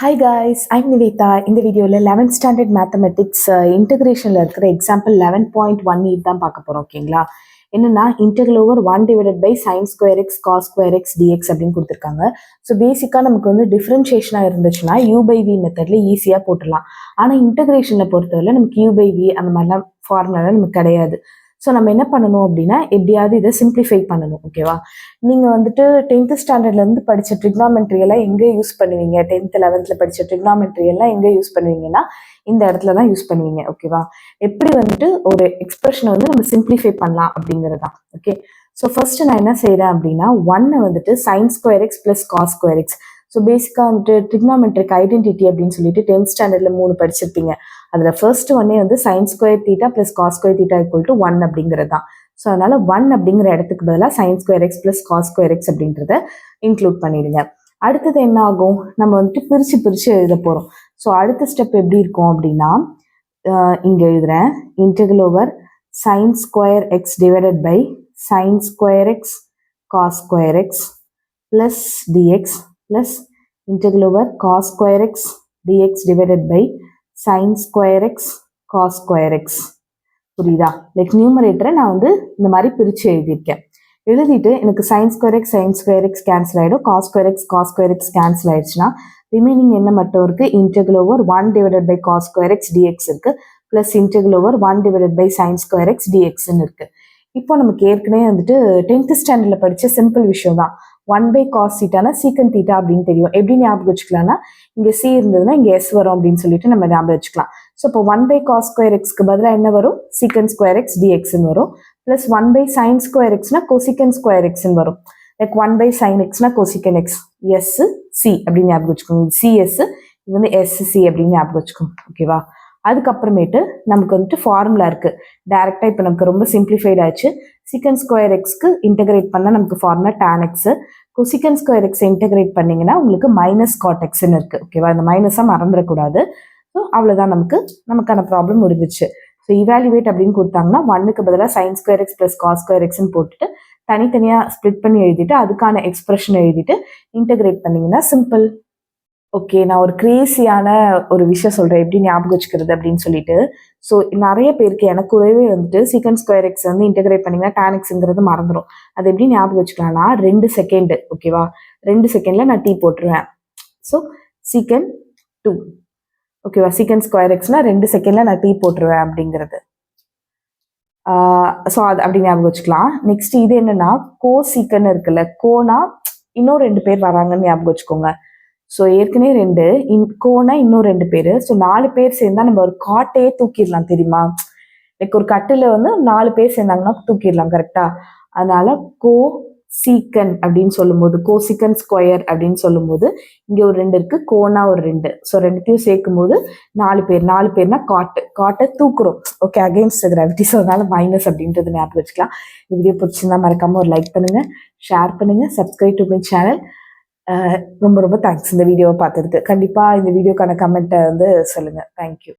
Hi guys, I'm Niveta. இந்த வீடியோவில் 11th standard mathematics இன்டகிரேஷனில் இருக்கிற எக்ஸாம்பிள் 11.18 தான் பார்க்க போகிறோம். ஓகேங்களா? என்னன்னா integral over 1 divided by sine square x cos square x dx அப்படின்னு கொடுத்துருக்காங்க. ஸோ பேசிக்காக நமக்கு வந்து டிஃப்ரென்ஷியேஷனாக இருந்துச்சுன்னா யூ பை வி மெத்தடில் ஈஸியாக போட்டுடலாம். ஆனால் இன்டகிரேஷனில் பொறுத்தவரை நமக்கு யூ பை வி அந்த மாதிரிலாம் ஃபார்முலாலாம் நமக்கு கிடையாது. ஸோ நம்ம என்ன பண்ணணும் அப்படின்னா எப்படியாவது இதை சிம்பிளிஃபை பண்ணணும். ஓகேவா? நீங்கள் வந்துட்டு 10th ஸ்டாண்டர்ட்லேருந்து படித்த ட்ரிக்னாமெட்ரி எல்லாம் எங்கே யூஸ் பண்ணுவீங்க? 10th 11th படித்த ட்ரிக்னாமெட்ரி எல்லாம் எங்கே யூஸ் பண்ணுவீங்கன்னா இந்த இடத்துல தான் யூஸ் பண்ணுவீங்க. ஓகேவா? எப்படி வந்துட்டு ஒரு எக்ஸ்பிரஷனை வந்து நம்ம சிம்பிளிஃபை பண்ணலாம் அப்படிங்கிறது தான். ஓகே, ஸோ ஃபர்ஸ்ட் நான் என்ன செய்கிறேன் அப்படின்னா 1 வந்துட்டு sine square x plus cos square x. So பேசிக்காக வந்துட்டு ட்ரிக்னாமெட்ரிக் ஐடென்டிட்டி அப்படின்னு சொல்லிட்டு 10th ஸ்டாண்டர்டில் 3 படிச்சிருப்பீங்க. அதில் ஃபர்ஸ்ட் ஒன்னே வந்து sine square theta plus cos square theta equal to 1 அப்படிங்கிறது தான். ஸோ அதனால 1 அப்படிங்கிற இடத்துக்கு பதிலாக sine square x plus cos square x அப்படின்றத இன்க்ளூட் பண்ணிடுங்க. அடுத்தது என்ன ஆகும்? நம்ம வந்துட்டு பிரித்து எழுத போகிறோம். ஸோ அடுத்த ஸ்டெப் எப்படி இருக்கும் அப்படின்னா இங்கே எழுதுறேன். Integral over sine square x divided by sine square x cos square x plus dx plus integral over cos square x dx divided by sin square x cos square x. புரியுதா? Like நியூமரேட்டரை நான் வந்து இந்த மாதிரி பிரித்து எழுதியிருக்கேன். எழுதிட்டு எனக்கு சைன் ஸ்கொயர் எக்ஸ் கேன்சல் ஆகிடும், காஸ் ஸ்கொயர் எக்ஸ் கேன்சல் ஆயிடுச்சுன்னா ரிமைனிங் என்ன மட்டும் இருக்குது? Integral over 1 divided by cos square x dx இருக்குது plus integral over 1 divided by sine square x டிஎக்ஸ்ன்னு இருக்குது. இப்போ நமக்கு ஏற்கனவே வந்துட்டு 10th ஸ்டாண்டர்டில் படித்த சிம்பிள் விஷயம் தான். 1 பை காஸ் தீட்டானா சீக்கன் தீட்டா அப்படின்னு தெரியும். எப்படி ஞாபகம் வச்சுக்கலாம்னா இங்கே சி இருந்ததுன்னா இங்கே எஸ் வரும் அப்படின்னு சொல்லிட்டு நம்ம ஞாபகம் வச்சுக்கலாம். ஸோ இப்போ 1 பை காஸ் ஸ்கொயர் எக்ஸ்க்கு பதிலாக என்ன வரும்? சீக்கன் ஸ்கொயர் எக்ஸ் டிஎக்ஸ்ன்னு வரும். ப்ளஸ் 1 பை சைன் ஸ்கொயர் எக்ஸ்னா கோசிக்கன் ஸ்கொயர் எக்ஸ்ன்னு வரும். லைக் 1 பை சைன் எக்ஸ்னா கோசிக்கன் எக்ஸ், எஸ் சி அப்படின்னு ஞாபகம் வச்சுக்கோங்க. சிஎஸ் இது வந்து எஸ்சி அப்படின்னு ஞாபகம் வச்சுக்கோங்க. ஓகேவா? அதுக்கப்புறமேட்டு நமக்கு வந்துட்டு ஃபார்முலா இருக்குது. டேரெக்டாக இப்போ நமக்கு ரொம்ப சிம்பிளிஃபைட் ஆச்சு. சீக்கன் ஸ்கொயர் எக்ஸ்க்கு இன்டெகிரேட் பண்ணால் நமக்கு ஃபார்முலா tan x. கொசிக்கன் ஸ்கொயர் எக்ஸை இன்டெகிரேட் பண்ணிங்கன்னா உங்களுக்கு மைனஸ் காட் எக்ஸ்ன்னு இருக்குது. ஓகேவா? இந்த மைனஸாக மறந்துடக்கூடாது. ஸோ அவ்வளோதான், நமக்கான ப்ராப்ளம் முடிஞ்சிச்சு. ஸோ இவாலுவேட் அப்படின்னு கொடுத்தாங்கன்னா 1க்கு பதிலாக sine square x plus cos square எக்ஸ்ன்னு போட்டுட்டு தனித்தனியாக ஸ்ப்ளிட் பண்ணி எழுதிட்டு அதுக்கான எக்ஸ்பிரஷன் எழுதிட்டு இன்டெகிரேட் பண்ணிங்கன்னா சிம்பிள். ஓகே, நான் ஒரு கிரேசியான ஒரு விஷயம் சொல்கிறேன் எப்படி ஞாபகம் வச்சுக்கிறது அப்படின்னு சொல்லிட்டு. ஸோ நிறைய பேருக்கு எனக்கு கூடவே வந்துட்டு சீக்கன் ஸ்கொயர் எக்ஸ் வந்து இன்டெகிரேட் பண்ணிங்கன்னா tan xங்கிறது மறந்துடும். அது எப்படி ஞாபகம் வச்சுக்கலாம்னா 2 செகண்ட். ஓகேவா? 2 செகண்டில் நான் டீ போட்டுருவேன். ஸோ சீக்கன் 2. ஓகேவா? சீக்கன் ஸ்கொயர் எக்ஸ்னால் 2 செகண்டில் நான் டீ போட்டுருவேன் அப்படிங்கிறது. ஸோ அது அப்படி ஞாபகம் வச்சுக்கலாம். நெக்ஸ்ட் இது என்னன்னா கோ சீக்கன் இருக்குல்ல, கோனா இன்னும் 2 பேர் வராங்கன்னு ஞாபகம் வச்சுக்கோங்க. ஸோ ஏற்கனவே 2 கோனா இன்னும் 2 பேர். ஸோ 4 பேர் சேர்ந்தா நம்ம ஒரு காட்டையே தூக்கிடலாம், தெரியுமா? லைக் ஒரு கட்டில் வந்து 4 பேர் சேர்ந்தாங்கன்னா தூக்கிடலாம். கரெக்டா? அதனால கோ சீக்கன் அப்படின்னு சொல்லும்போது, கோ சீக்கன் ஸ்கொயர் அப்படின்னு சொல்லும்போது இங்கே ஒரு 2 இருக்கு, கோனா ஒரு 2. ஸோ 2த்தையும் சேர்க்கும் போது 4 பேர்னா காட்டை தூக்குறோம். Okay, against gravity. ஸோ அதனால மைனஸ் அப்படின்றது ஞாபகம் வச்சுக்கலாம். இந்த வீடியோ பிடிச்சிருந்தா மறக்காம ஒரு லைக் பண்ணுங்க, ஷேர் பண்ணுங்க, சப்ஸ்கிரைப் டு மை சேனல். ரொம்ப ரொம்ப தேங்க்ஸ் இந்த வீடியோவை பார்த்ததுக்கு. கண்டிப்பாக இந்த வீடியோக்கான கமெண்ட்டை வந்து சொல்லுங்கள். தேங்க்யூ.